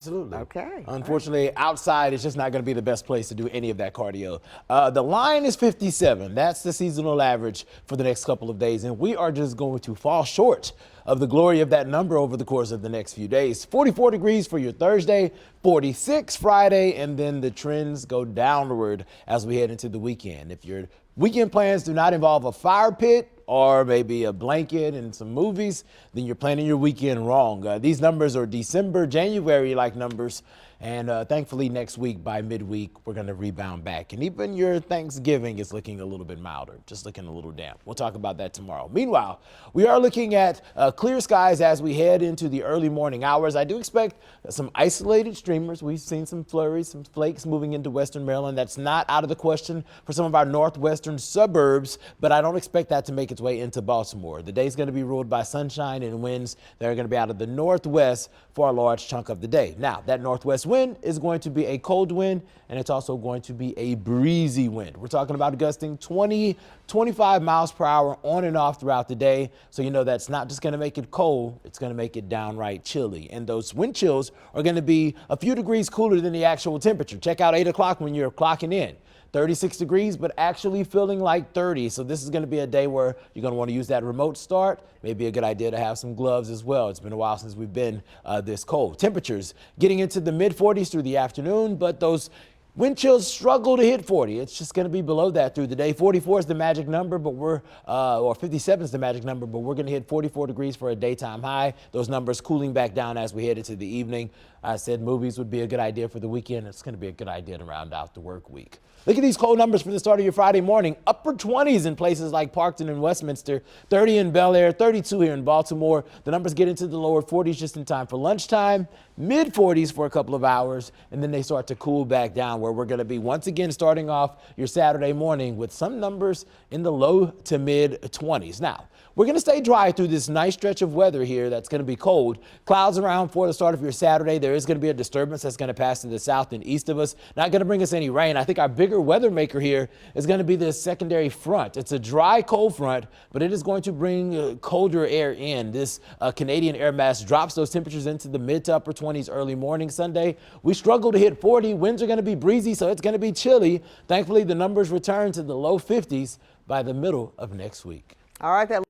Absolutely. Okay. Unfortunately, outside is just not going to be the best place to do any of that cardio. The line is 57. That's the seasonal average for the next couple of days, and we are just going to fall short of the glory of that number over the course of the next few days. 44 degrees for your Thursday, 46 Friday, and then the trends go downward as we head into the weekend. If your weekend plans do not involve a fire pit or maybe a blanket and some movies, then you're planning your weekend wrong. These numbers are December, January-like numbers, and thankfully next week by midweek, we're going to rebound back. And even your Thanksgiving is looking a little bit milder, just looking a little damp. We'll talk about that tomorrow. Meanwhile, we are looking at clear skies as we head into the early morning hours. I do expect some isolated streamers. We've seen some flurries, some flakes moving into western Maryland. That's not out of the question for some of our northwestern suburbs, but I don't expect that to make its way into Baltimore. The day's going to be ruled by sunshine and winds that are going to be out of the northwest for a large chunk of the day. Now, that northwest wind is going to be a cold wind, and it's also going to be a breezy wind. We're talking about gusting 20, 25 miles per hour on and off throughout the day. So you know that's not just going to make it cold, it's going to make it downright chilly. And those wind chills are going to be a few degrees cooler than the actual temperature. Check out 8 o'clock when you're clocking in. 36 degrees, but actually feeling like 30. So this is going to be a day where you're going to want to use that remote start. Maybe a good idea to have some gloves as well. It's been a while since we've been this cold. Temperatures getting into the mid 40s through the afternoon, but those wind chills struggle to hit 40. It's just going to be below that through the day. 44 is the magic number, but or 57 is the magic number, but we're going to hit 44 degrees for a daytime high. Those numbers cooling back down as we head into the evening. I said movies would be a good idea for the weekend. It's going to be a good idea to round out the work week. Look at these cold numbers for the start of your Friday morning. Upper 20s in places like Parkton and Westminster, 30 in Bel Air, 32 here in Baltimore. The numbers get into the lower 40s just in time for lunchtime, mid 40s for a couple of hours, and then they start to cool back down where we're going to be once again starting off your Saturday morning with some numbers in the low to mid 20s. Now, we're going to stay dry through this nice stretch of weather here that's going to be cold. Clouds around for the start of your Saturday. There is going to be a disturbance that's going to pass to the south and east of us. Not going to bring us any rain. I think our bigger weather maker here is going to be this secondary front. It's a dry cold front, but it is going to bring colder air in. This Canadian air mass drops those temperatures into the mid to upper 20s early morning Sunday. We struggle to hit 40. Winds are going to be breezy, so it's going to be chilly. Thankfully, the numbers return to the low 50s by the middle of next week. All right.